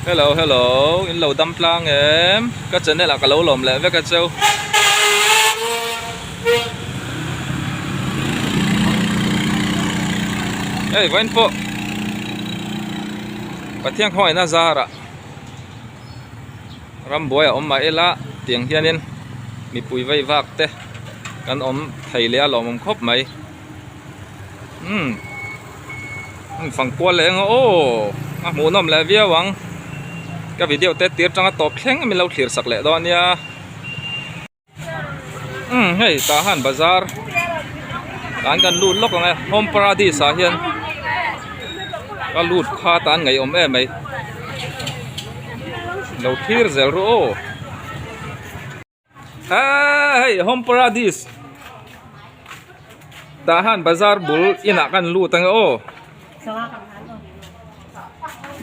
Hello, hello, in lầu đâm plang em. Cái chân này là cái lẩu lồm lại với cái trâu. Ê, vẫn po. Cái tiếng hỏi nó ra rồi. Ram boy om mai la tiếng hiền in. Mi pui vây vạc te. Kan om thầy lea lòm om khóc mày. Phẳng qua lẽ ô. Muốn om lại vía vắng. Cái video tết tiết trong cái top khen mình lâu thiệt sặc lệ đó nha. Hey, tahan bazar. Tan kan lut lok ngai Home Paradise à hiền. Cái lut kha tan ngày om em mày. Lâu thiệt zel ro. Hey, Home Paradise. Tahan bazar bul ina kan lut tang ô.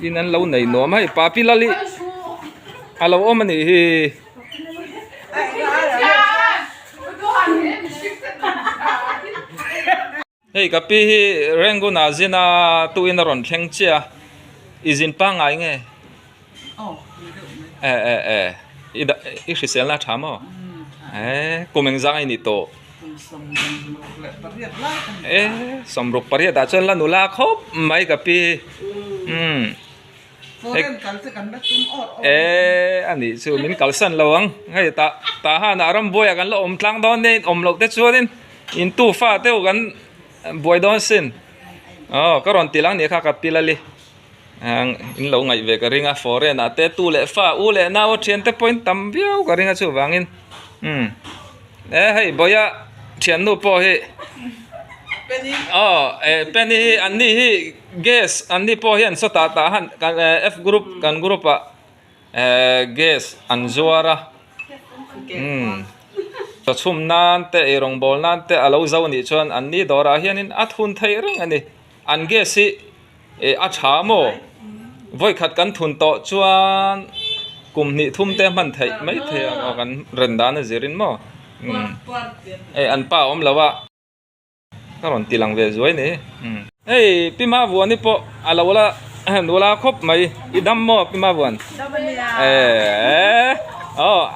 Đi ăn lâu này nó mới papi lali alo ôm anh đi hey kapi rengo na zina tu in ron theng chia izin pa ngai nge i khrisel na thamo komeng zang ai ni to somruk pariat da chen la nula khop mai kapi anh đi chú mình cầu sân lâu anh hay ta ha na ram boyกันละอม tlang don nênอม lộc tết chúa nên in tu pha teoกัน boy don sin có ron tilang này khác gặp pilali in lâu ngày về cái ringa foreign à tết tu lệ pha u lệ nào trên tết point tầm biao cái ringa chú vangin hay boy à trên nu po he penny anh đi guess anh đi po hiền so ta han F group kan group à guess an zuara so chum nan te rong bol nan te alo zau ni chuan an ni dora hian in athun thei reng ani an guess hi a tha mo voi khat kan thun to chuan kum ni thum te man thei mai the kan ren dan zirin mo an pa om lawa karon tilang ve zoi ni hey pima vuan ni po alawala wala khop mai idam mo pima vuan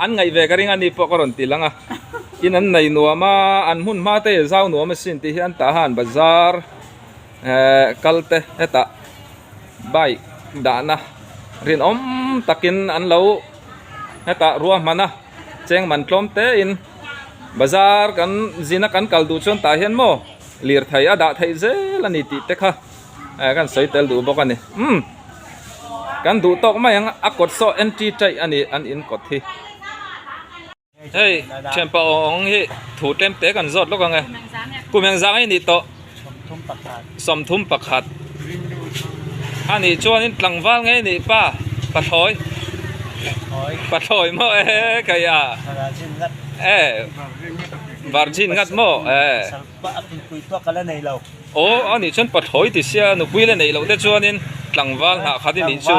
an ngai ve karing ani po karon tilang a in an nei nuama an hun ma te zau nuama sin ti hian ta han bazar kalte eta bai da na rin om takin an lo eta ruah mana cheng man tlom te in bazar kan zina kan kaldu chon ta hian mo lir thai ada thai ze lani ti te kha kan soi tel du bok ani kan du tok mai ang akot so entry chai ani an in kot thi hey tempa ong hi thu tem te kan zot lok anga kumyang zang ai ni to som thum pakhat ani chuan in tlangwal nge ni pa pathoi mo kaya Virgin ngat mo ani chon pathoi ti sia nu puile nei lo te chuan in tlangwal ha khadi ni chu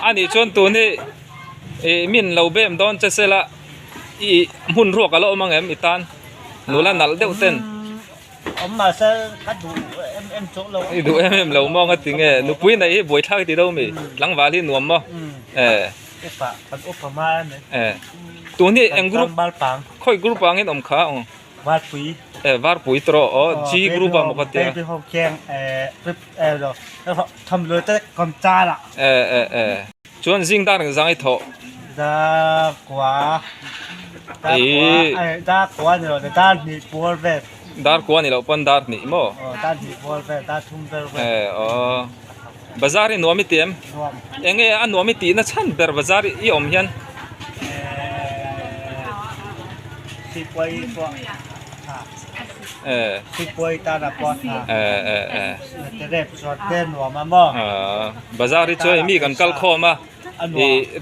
ani chon tu ni min lo bem don che sela i mun ruak alo mang em itan nula nal deu ten mà sẽ cắt đủ em chỗ lâu đủ em lâu mong cái tiếng nu pui này buổi thang thì đâu mi tlangwal hi nuam mo cái phạ phần ốp phàm mai này tu ni en group balpang khoi group angin om kha var pui var pui tro G group am ko teไปห้องแข่งrồiทำเลยแต่ก่อนจ้าล่ะchuan jing dar ng zang i tho da quá da quá rồi da ni bol ve dar ko ni lo pan dar ni mo da ni bol ve da thum ve bazar in nomi tem enge an nomi ti na chan ber bazar I om hian si quay qua si quay ta là qua te rep sot ten wa ma mo bazar ri choi mi kan kal kho ma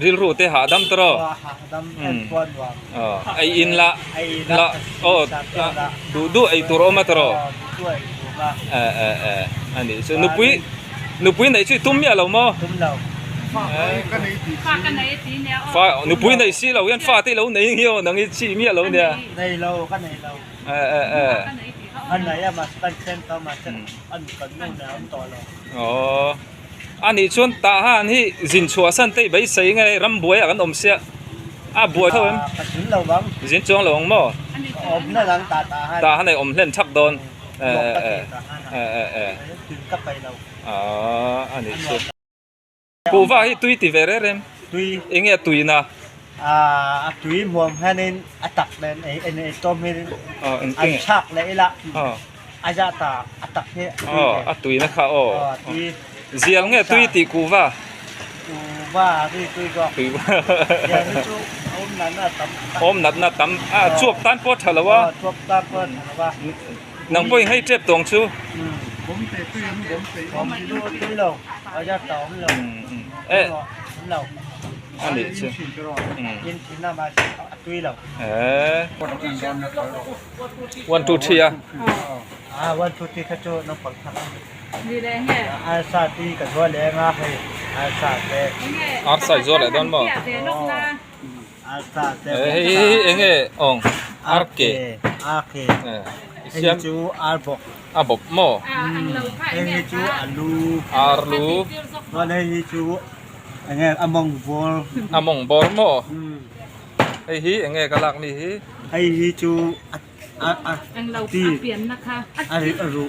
ril ru te ha dam tro dam en kon wa ai in la du ai turo ma tro ani so nu pui nei chui tum ya lo mo tum lo pha nu pui nei si lo yan pha ti lo nei hiu nang I chi mi lo nia nei lo kan nei lo anh này mà tăng thêm tao mà chân anh cần luôn là ông to rồi อันนี้ชวนตาหานที่จินชัวสันเตใบใส่ไงรำบวยกันอมเสียบวยเท่านั้น กระถิ่นเราบ้าง จินจวงหลวงหม้อ อมนั่นหลังให้ ตาหานในอมเล่นชักโดนถึงกับไปเรา อ๋ออันนี้ชวนกูว่าให้ตุยติเวเรเรม ตุย เอ็งตุยนะ ตุยมวมให้เน้นอัตักเน้นไอ้ต้มให้ อ๋อเอ็ง อันชักเลยละ อ๋อ อาจารย์ตาอัตักเนี่ย อ๋อตุยนะคะอ๋อ ตุย เสียงไงตุยติกูว่า ว่าตุยก็ ตุยว่า เดี๋ยวนี้จูอมนั้นน่ะตำ อมนัดนัดตำจวบตันปอดทะละวะ ทบตาเปิ้ลว่า นังป่วยให้เจ็บตรงชู ผมเตะตุยผมดูตุยเราอาจารย์ตอมเรา เอ๊ะ เรา อันนี้ชื่อ ยินที่หน้ามาตุยเรา วันตุเทีย วันทุติขจูน้ำปักทัก ดีเลยแง่ อาซาตีกับตัวแรงอ่ะให้อาซาเต อาร์ใส่จอเลยดอนบ่ เสียลูกนะ อาซาเต เอ้ยเอ็งองอาร์เก อาเค เออ เอ็ เสียม งจูอาร์บก อาบบโม อันเราไข่ เอ็ง เนี่ย จูอาลู อาร์ลู ตัวเอ็งจูอันนี้อมองวอล อามงบอร์โมไอ้ฮีเอ็งกะลักนี่ฮี ไอ้ฮีจูอา อันเราเปลี่ยนนะคะ อาริอารุ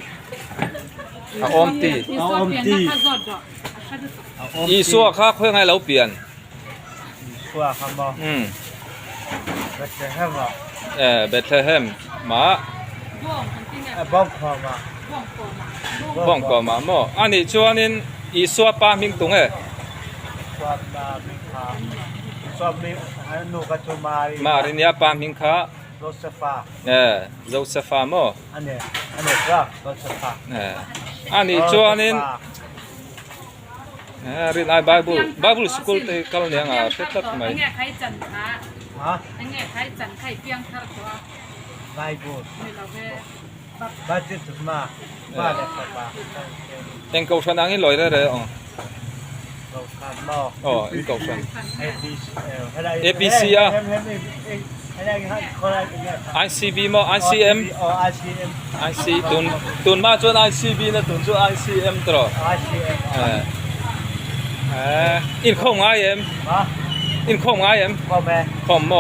อาอมตี ที่สอบเปลี่ยนนะคะสดดอก อีซัวคักเพื่อให้เราเปลี่ยน ชัวคำบอก เบสเฮมอ่ะ เบธเลเฮมมา บ่วงจริงๆ บ้องคอมา บ่วงก่อน บ้องก็มาโมอันนี้ชัวนินอีซัวปามิงตุงชัวมาบิคาชัวมีนูกัจูมารี มารินยาปามิงคา โรสฟา โจเซฟาโม อันนี้ครับโรสฟา อันนี้ชัวนินรินไอBible school เตกัลเนียงเสร็จตัดไหม แง่ไข่จันทร์ค่ะ ฮะ แง่ไข่จันทร์ไข่เปียงค่ะตัว ไบบูด นี่เราแค่ บัตรจุดมาบ้าเด็กปา เอ็งเกาชันอังนี้ลอยได้เลยอ๋อ เราคันมอ อ๋อเอ็งเกาชัน APC อ่ะให้ได้คนอะไรกันเนี่ย ICB โม ICM อ๋อ ICM IC ตุนมาจน ICB นะตุนจน ICM ตลอด ICM อินคง IM ฮะ อินคง IM พ่อแม่ คอมโม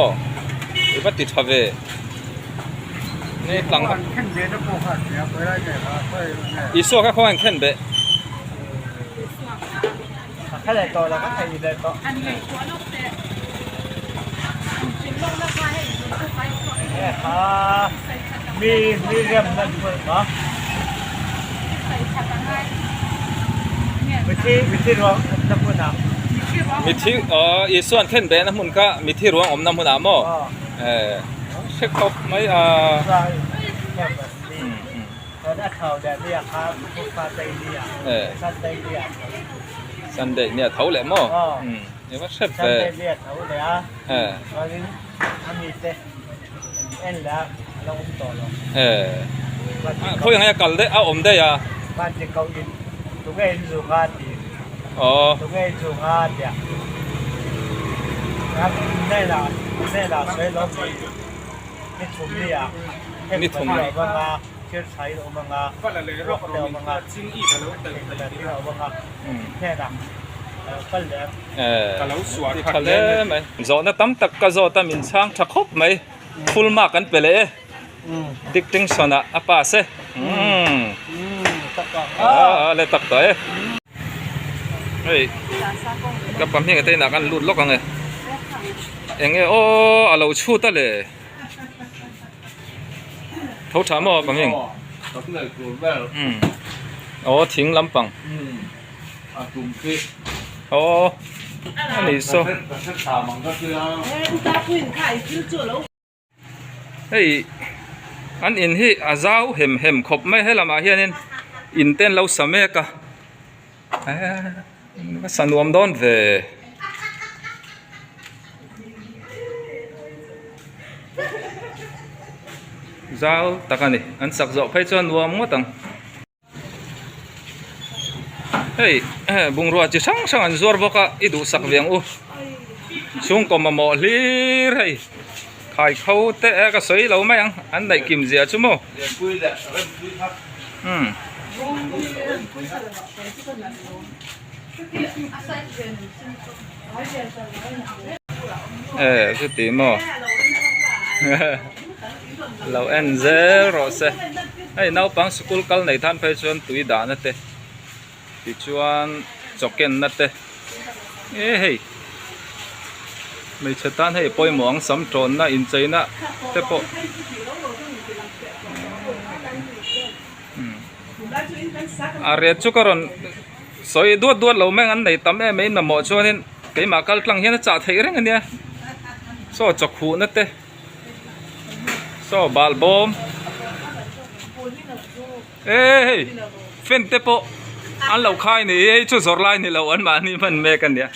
อีบัติทเวนี่หลัง ขึ้นเดือนละพวกหัดเนี่ยไปได้ไงครับไปเนี่ย อีซัวก็เขาแข่งเบะ แค่ไหนต่อแล้วก็ใครอยู่ได้ต่อ อันนี้ตัวลูกแต่เป็นลูกแล้วก็ให้ลูกไปก่อน เนี่ยครับมีเรื่องนั่นด้วยเหรอ ใส่ผักอะไรเนี่ย วิธีรวมน้ำมันน้ ชื่อว่า มีที่อีส่วนแข่งเบะนะมุนก็มีที่รวงอมน้ำมันโม ำก็ เช็คครบไหมใช่แค่แบบนี้แล้วได้ข่าวแดดเรียกครับพวกปาเตเนียซันเตเนีย ซันเดย์เนี่ยเท่าแหละโมเนี่ยว่าเช็ค ซัน เบะ เตเนียเขาเลยอ่ะตอนนี้อามีเตเอ็นแล้วเราต่อแล้ว เขายังไงกันได้เอาอมได้ยา บ้านจะเกาอินตรงนี้สุขาดี อ๋อ ตรงนี้สุขาดีครับแน่นอนใช้รถนี่ถุงนี่อ่ะบางงาเชื่อใช้บางงารถเดียวบางงาชิ้นอีกแล้วเติมแต่ที่เราบางงาแค่นั้นก็เหลือ ที่ทะเลไหมจอนะตั้มตักก็จอตั้มอินช่างทักคบไหมฟูลมากันไปเลยดิกติ้งสนะอาป้าเซ่ตะกอน เลยตักต่อยเฮ้ยกับปั๊มยังไงเต้นกันลุดล็อกกันไงเอ็งโอ้เราชูตะเลยเขาถามว่าปั๊มยังโอ้ทิ้งลำปังโอ้อันนี้โซ่เฮ้ยอันอินที่อาเจ้าเห็มขบไม่ให้ละมาเฮียนินอินเต้นเราสมัยกะสนวมโดนเวเจ้าตะกันนี่อันสักจอกไปจนรวมหมดตั้งเฮ้ยบุงรัวจะช่างอันจวบบอกอิดูสักเวียงช่วงก็มาหมอลีเฮ้ยขายเขาเตะก็สวยเราไหมยังอันไหนกิมเสียชั่วโมง คือตีโมเราเอ็นเซโรเซไอ้น้าปังสกุลกัลในท่านไปชวนตุยดานั่นเตติชวนจอกเกนนั่นเตเฮ้ยไม่ใช่ท่านให้ปล่อยหมองสำจรนะอินใจนะเตปะเรียนชุกรอนสอยดวดเราแม่งั้นในตั้มไม่มาหมอชวนนี่ไก่มาคัลคลังเฮียนจ่าไทยเรื่องนี้โซ่จอกหูนั่นเตโซ่บาลบอมเอ้ยเฟ้นเตปะอันเราขายนี่ชุดสอร์ไลน์นี่เราอันมานี่มันแม่กันเนี่ย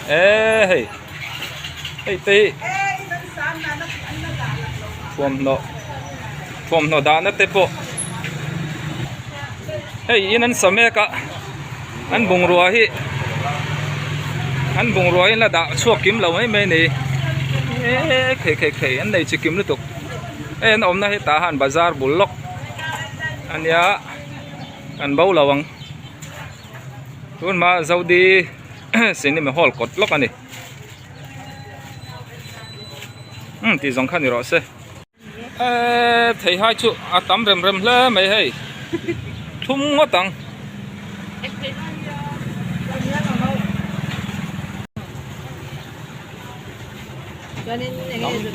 เอ้ยไอ้ตีฟอมโนดานะเตปะเฮ้ยอินันสมัยกะอันบุงรัวฮิละดาชั่วกิมเราไม่นี่เคอันไหนจะกิมหรือตุกอันอมนะให้ตาหันบาซาร์บุลล็อกอันนี้อันเบาระวังทุนมาซาอุดีสิ่งนี้มันฮอลกดล็อกอันนี้ที่สำคัญนี่รอเซ่ไทยให้ชุอาตั้มเริ่มเลยไม่ให้ทุ่มงตัง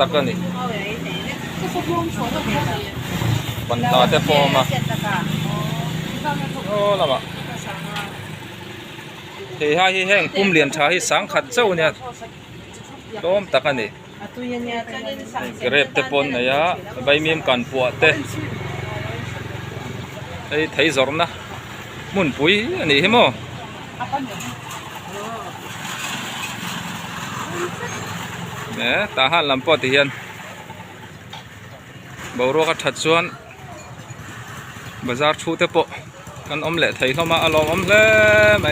ตักกันนี่ปันตาเตปอมาโอ้ละมาไทยให้แห้งปุ่มเหรียญชาให้สังขัดเจ้าเนี่ยต้มตักกันนี่เกรบเตปอนเนี่ยใบเมียมกันปัวเตไอ้ไทยจอมนะมุนปุยอันนี้เห็นมั้ยเนี่ยตาหันลำปอที่เห็นบ่าวรัวก็ทัดชวนบาซาร์ชูเตปอกันอมเละไทยเข้ามาอารมณ์อมเละไหม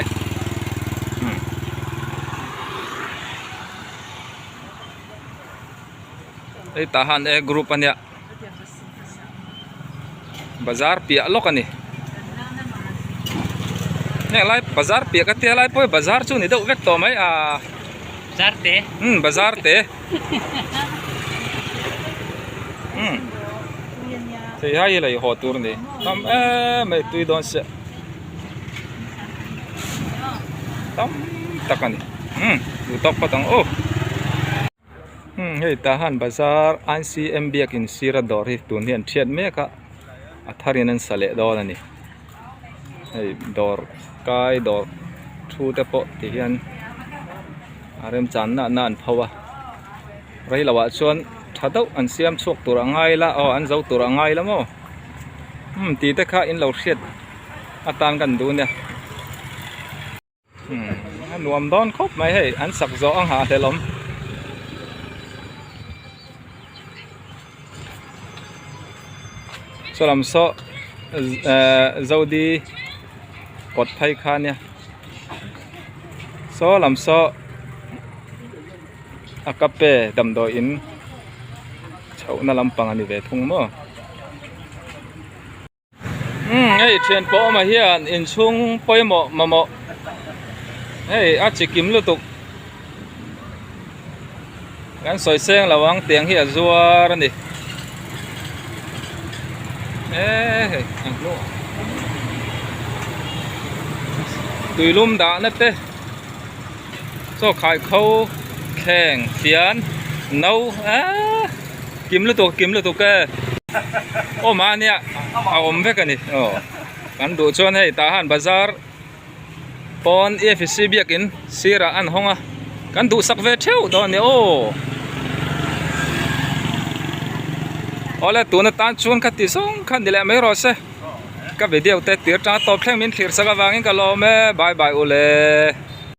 ไอ้ทหารกรุ๊ปอันเนี้ยบาซาร์เปียล็อกอันนี้เนี่ยไรบาซาร์เปียกันเท่าไรพอบาซาร์ชูนี่เด็กเวกตัวไหมบาซาร์เตบาซาร์เตที่ให้เลยหัวตัวนี้ทำไม่ตุยโดนเสียทำตักอันนี้ดูตกปะตังโอ้เฮ้ยทหารบาซาร์อันซีเอ็มบีกินซีระดอร์ตัวนี้เทียนเมฆะอัฐารินันสเลดอร์นี่เฮ้ยดอร์กายดอร์ชูเตปที่เห็นอารมณ์จันน่ะนั่นเพราะว่าไรละวะชวนถ้าเดาอันเสียมชกตัวง่ายละอันเจ้าตัวง่ายละมั้งตีแต่ข้าอินเราเสียดอาตานกันดูเนี่ยนวมดอนครบไหมให้อันสักจออังหาเทลมสลัมโซเจ้าดีกดไทยคาเนี่ยสลัมโซอากาเป้ดำโดอินเช่านั่นลำปังอันนี้เวทุงมั้งไอ้เชียนโปมาเฮียนอินชุงปอยหมอมาหมอเฮ้ยอาจิกิมลุตุกงั้นสอยเสียงระวังเตียงเฮียจัวรันดิเอ้ยลูกตุยลุ่มด่านั่นเต้โซ่ขายเขาแข่งเสียนเนากิมลุตุกแกโอ้มาเนี่ยเอาอมเวกันนี่กันดูชวนให้ทหารบาซาร์ปอนเอฟซีเบียกินซีระอันห้องกันดูสักเวทเที่ยวตอนนี้โอ้แล้วตัวนั้นตานชวนขัดที่สองขันนี่แหละไม่รอดเสียก็ไปเดียวแต่เตี๋ยจ้าตบแข่งมินขีดสักวันกันก็รอแม่บายโอเล่